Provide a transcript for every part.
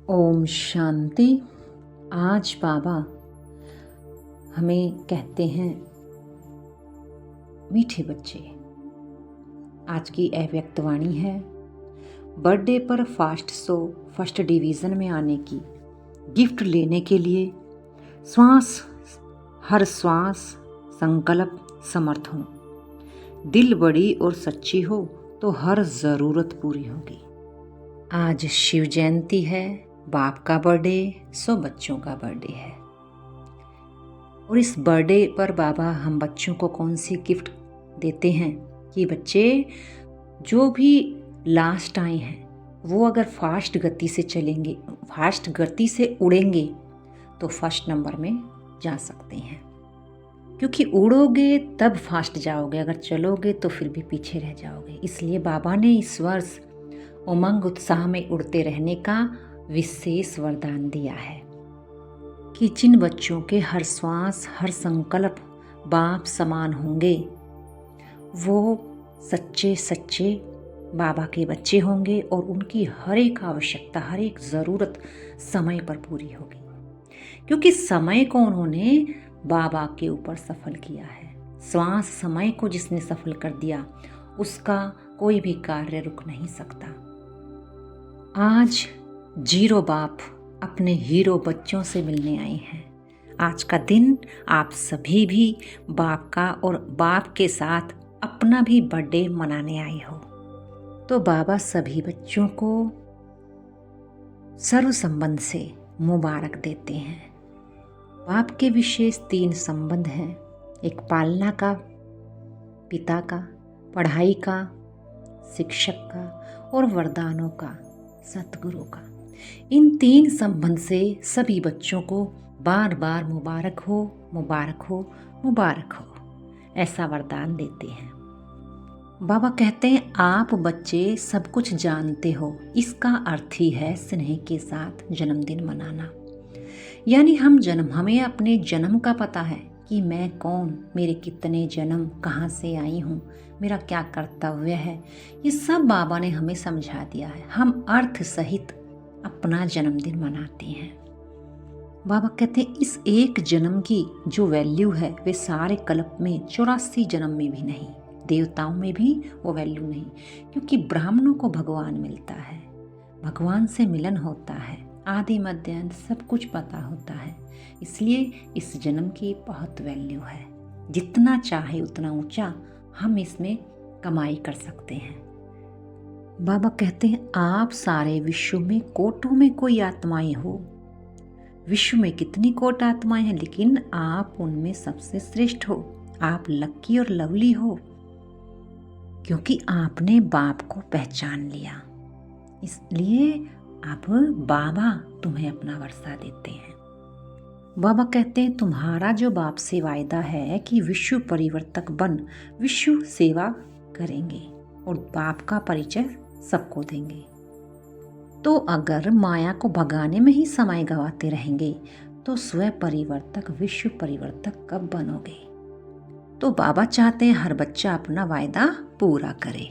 ओम शांति। आज बाबा हमें कहते हैं, मीठे बच्चे, आज की अव्यक्तवाणी है। बर्थडे पर फर्स्ट डिवीज़न में आने की गिफ्ट लेने के लिए हर श्वास संकल्प समर्थ हो। दिल बड़ी और सच्ची हो तो हर ज़रूरत पूरी होगी। आज शिव जयंती है, बाप का बर्थडे सो बच्चों का बर्थडे है। और इस बर्थडे पर बाबा हम बच्चों को कौन सी गिफ्ट देते हैं कि बच्चे जो भी लास्ट आए हैं वो अगर फास्ट गति से चलेंगे, फास्ट गति से उड़ेंगे तो फर्स्ट नंबर में जा सकते हैं, क्योंकि उड़ोगे तब फास्ट जाओगे, अगर चलोगे तो फिर भी पीछे रह जाओगे। इसलिए बाबा ने इस वर्ष उमंग उत्साह में उड़ते रहने का विशेष वरदान दिया है कि जिन बच्चों के हर श्वास हर संकल्प बाप समान होंगे वो सच्चे बाबा के बच्चे होंगे और उनकी हर एक आवश्यकता, हर एक ज़रूरत समय पर पूरी होगी, क्योंकि समय को उन्होंने बाबा के ऊपर सफल किया है। श्वास समय को जिसने सफल कर दिया उसका कोई भी कार्य रुक नहीं सकता। आज जीरो बाप अपने हीरो बच्चों से मिलने आए हैं। आज का दिन आप सभी भी बाप का और बाप के साथ अपना भी बर्थडे मनाने आए हो, तो बाबा सभी बच्चों को सर्व संबंध से मुबारक देते हैं। बाप के विशेष 3 संबंध हैं, एक पालना का, पिता का, पढ़ाई का, शिक्षक का, और वरदानों का, सतगुरु का। इन 3 संबंध से सभी बच्चों को बार बार मुबारक हो, मुबारक हो, मुबारक हो, ऐसा वरदान देते हैं। बाबा कहते हैं, आप बच्चे सब कुछ जानते हो, इसका अर्थ ही है स्नेह के साथ जन्मदिन मनाना। यानी हमें अपने जन्म का पता है कि मैं कौन, मेरे कितने जन्म, कहाँ से आई हूँ, मेरा क्या कर्तव्य है, ये सब बाबा ने हमें समझा दिया है। हम अर्थ सहित अपना जन्मदिन मनाते हैं। बाबा कहते हैं, इस एक जन्म की जो वैल्यू है वे सारे कल्प में 84 जन्म में भी नहीं, देवताओं में भी वो वैल्यू नहीं, क्योंकि ब्राह्मणों को भगवान मिलता है, भगवान से मिलन होता है, आदि मध्य अंत सब कुछ पता होता है। इसलिए इस जन्म की बहुत वैल्यू है। जितना चाहे उतना ऊंचा हम इसमें कमाई कर सकते हैं। बाबा कहते हैं, आप सारे विश्व में कोटों में कोई आत्माएं हो। विश्व में कितनी कोट आत्माएं हैं, लेकिन आप उनमें सबसे श्रेष्ठ हो। आप लकी और लवली हो, क्योंकि आपने बाप को पहचान लिया। इसलिए अब बाबा तुम्हें अपना वर्षा देते हैं। बाबा कहते हैं, तुम्हारा जो बाप से वायदा है कि विश्व परिवर्तक बन विश्व सेवा करेंगे और बाप का परिचय सबको देंगे। तो अगर माया को भगाने में ही समय गंवाते रहेंगे तो स्व परिवर्तक, विश्व परिवर्तक कब बनोगे? तो बाबा चाहते हैं हर बच्चा अपना वायदा पूरा करे।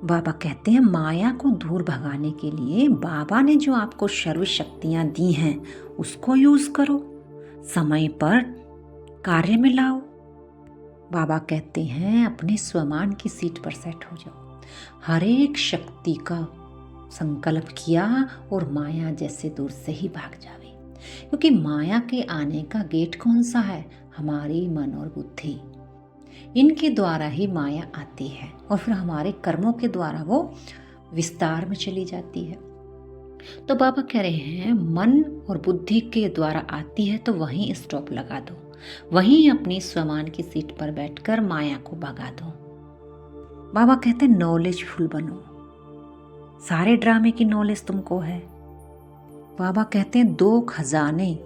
बाबा कहते हैं, माया को दूर भगाने के लिए बाबा ने जो आपको सर्व शक्तियां दी हैं उसको यूज करो, समय पर कार्य में लाओ। बाबा कहते हैं, अपने स्वमान की सीट पर सेट हो जाओ। हर एक शक्ति का संकल्प किया और माया जैसे दूर से ही भाग जावे, क्योंकि माया के आने का गेट कौन सा है? हमारी मन और बुद्धि। इनके द्वारा ही माया आती है और फिर हमारे कर्मों के द्वारा वो विस्तार में चली जाती है। तो बाबा कह रहे हैं, मन और बुद्धि के द्वारा आती है तो वहीं स्टॉप लगा दो, वहीं अपनी स्वमान की सीट पर बैठकर माया को भगा दो। बाबा कहते हैं, नॉलेजफुल बनो, सारे ड्रामे की नॉलेज तुमको है। बाबा कहते हैं, 2 खजाने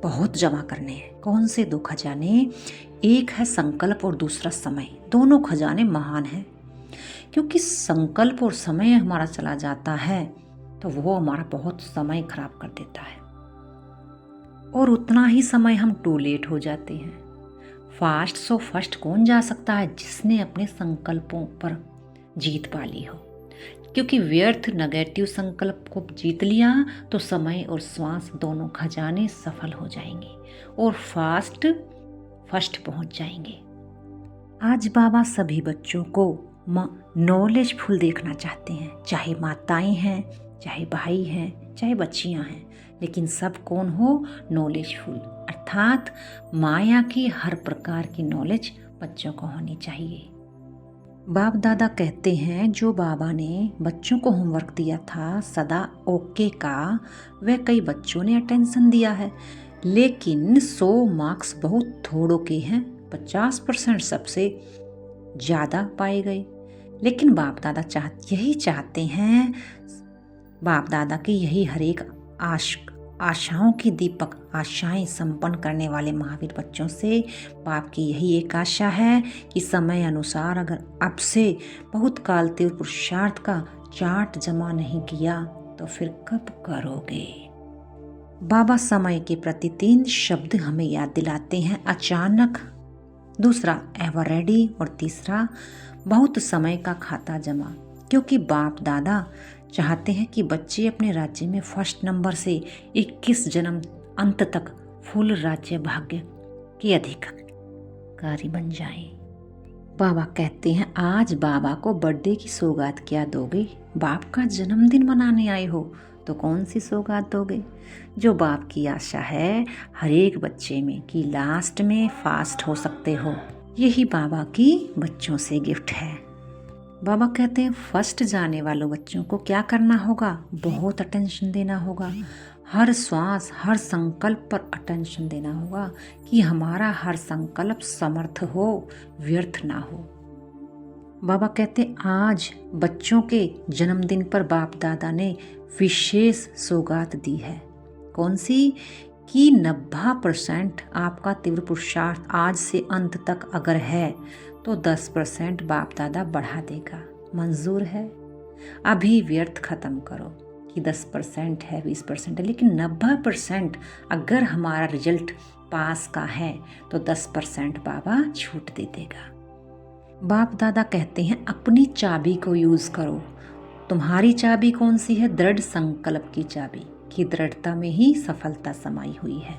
बहुत जमा करने हैं। कौन से 2 खजाने? एक है संकल्प और दूसरा समय। दोनों खजाने महान हैं, क्योंकि संकल्प और समय हमारा चला जाता है तो वो हमारा बहुत समय खराब कर देता है, और उतना ही समय हम टू लेट हो जाते हैं। फर्स्ट कौन जा सकता है? जिसने अपने संकल्पों पर जीत पा ली हो। क्योंकि व्यर्थ नेगेटिव संकल्प को जीत लिया तो समय और श्वास दोनों खजाने सफल हो जाएंगे और फर्स्ट पहुंच जाएंगे। आज बाबा सभी बच्चों को नॉलेजफुल देखना चाहते हैं, चाहे माताएं हैं, चाहे भाई हैं, चाहे बच्चियां हैं, लेकिन सब कौन हो? नॉलेजफुल, अर्थात माया की हर प्रकार की नॉलेज बच्चों को होनी चाहिए। बाप दादा कहते हैं जो बाबा ने बच्चों को होमवर्क दिया था सदा ओके का, वह कई बच्चों ने अटेंशन दिया है, लेकिन 100 मार्क्स बहुत थोड़ों के हैं, 50% सबसे ज़्यादा पाए गए। लेकिन बाप दादा यही चाहते हैं, बाप दादा की यही हर एक आशाओं की दीपक आशाएं संपन्न करने वाले महावीर बच्चों से बाप की यही एक आशा है कि समय अनुसार अगर अब से बहुत काल तीव्र पुरुषार्थ का चार्ट जमा नहीं किया तो फिर कब करोगे। बाबा समय के प्रति 3 शब्द हमें याद दिलाते हैं, अचानक, दूसरा एवर रेडी और तीसरा बहुत समय का खाता जमा। क्योंकि बाप दादा चाहते हैं कि बच्चे अपने राज्य में फर्स्ट नंबर से 21 जन्म अंत तक फुल राज्य भाग्य के अधिकारी बन जाएं। बाबा कहते हैं आज बाबा को बर्थडे की सौगात क्या दोगे? बाप का जन्मदिन मनाने आए हो तो कौन सी सौगात दोगे? जो बाप की आशा है हर एक बच्चे में कि लास्ट में फास्ट हो सकते हो, यही बाबा की बच्चों से गिफ्ट है। बाबा कहते हैं फर्स्ट जाने वालों बच्चों को क्या करना होगा? बहुत अटेंशन देना होगा, हर श्वास हर संकल्प पर अटेंशन देना होगा कि हमारा हर संकल्प समर्थ हो, व्यर्थ ना हो। बाबा कहते आज बच्चों के जन्मदिन पर बाप दादा ने विशेष सौगात दी है। कौन सी? कि 90% आपका तीव्र पुरुषार्थ आज से अंत तक अगर है तो 10% बाप दादा बढ़ा देगा। मंजूर है? अभी व्यर्थ खत्म करो कि 10% है, 20% है, लेकिन 90% अगर हमारा रिजल्ट पास का है तो 10% बाबा छूट दे देगा। बाप दादा कहते हैं अपनी चाबी को यूज़ करो। तुम्हारी चाबी कौन सी है? दृढ़ संकल्प की चाबी, कि दृढ़ता में ही सफलता समाई हुई है।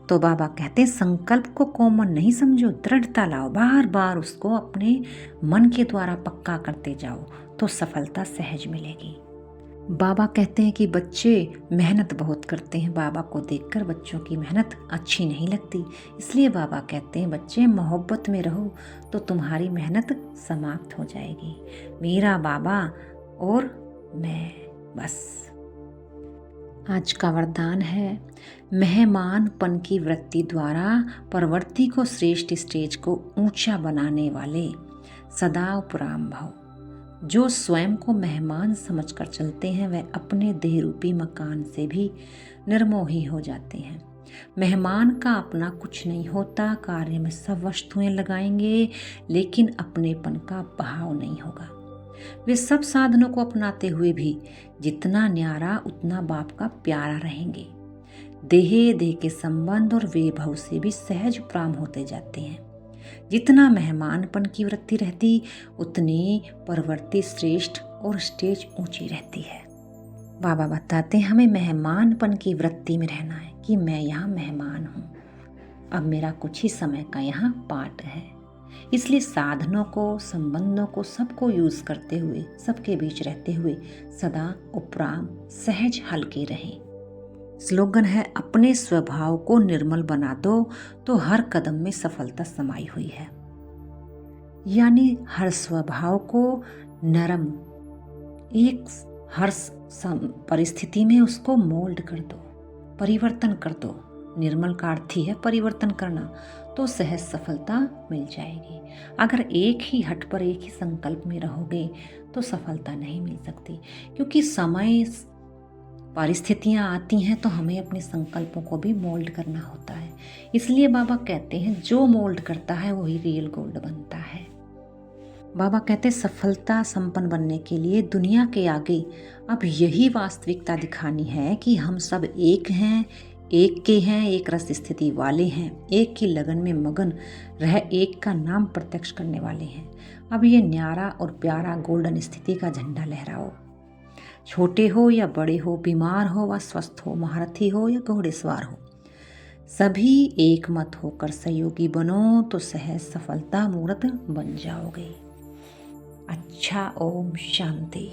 तो बाबा कहते हैं संकल्प को कॉमन नहीं समझो, दृढ़ता लाओ, बार बार उसको अपने मन के द्वारा पक्का करते जाओ तो सफलता सहज मिलेगी। बाबा कहते हैं कि बच्चे मेहनत बहुत करते हैं, बाबा को देखकर बच्चों की मेहनत अच्छी नहीं लगती, इसलिए बाबा कहते हैं बच्चे मोहब्बत में रहो तो तुम्हारी मेहनत समाप्त हो जाएगी। मेरा बाबा और मैं बस। आज का वरदान है मेहमानपन की वृत्ति द्वारा प्रवृत्ति को श्रेष्ठ स्टेज को ऊंचा बनाने वाले सदा उपराम भाव। जो स्वयं को मेहमान समझकर चलते हैं वह अपने देह रूपी मकान से भी निर्मोही हो जाते हैं। मेहमान का अपना कुछ नहीं होता, कार्य में सब वस्तुएं लगाएंगे लेकिन अपनेपन का भाव नहीं होगा। वे सब साधनों को अपनाते हुए भी जितना न्यारा उतना बाप का प्यारा रहेंगे। देह के संबंध और वैभव से भी सहज उपराम होते जाते हैं। जितना मेहमानपन की वृत्ति रहती उतनी प्रवृत्ति श्रेष्ठ और स्टेज ऊंची रहती है। बाबा बताते हैं हमें मेहमानपन की वृत्ति में रहना है कि मैं यहाँ मेहमान हूँ, अब मेरा कुछ ही समय का यहाँ पाठ है। इसलिए साधनों को, संबंधों को, सबको यूज करते हुए, सबके बीच रहते हुए सदा उपराम सहज हल्के रहें। स्लोगन है अपने स्वभाव को निर्मल बना दो तो हर कदम में सफलता समाई हुई है। यानी हर स्वभाव को नरम, एक हर परिस्थिति में उसको मोल्ड कर दो, परिवर्तन कर दो। निर्मल का अर्थ ही है परिवर्तन करना, तो सहज सफलता मिल जाएगी। अगर एक ही हट पर, एक ही संकल्प में रहोगे तो सफलता नहीं मिल सकती, क्योंकि समय परिस्थितियां आती हैं तो हमें अपने संकल्पों को भी मोल्ड करना होता है। इसलिए बाबा कहते हैं जो मोल्ड करता है वही रियल गोल्ड बनता है। बाबा कहते हैं सफलता संपन्न बनने के लिए दुनिया के आगे अब यही वास्तविकता दिखानी है कि हम सब एक हैं, एक के हैं, एक रस स्थिति वाले हैं, एक की लगन में मगन रह एक का नाम प्रत्यक्ष करने वाले हैं। अब ये न्यारा और प्यारा गोल्डन स्थिति का झंडा लहराओ। छोटे हो या बड़े हो, बीमार हो व स्वस्थ हो, महारथी हो या घोड़ेसवार हो, सभी एक मत होकर सहयोगी बनो तो सहज सफलता मूर्त बन जाओगे। अच्छा, ओम शांति।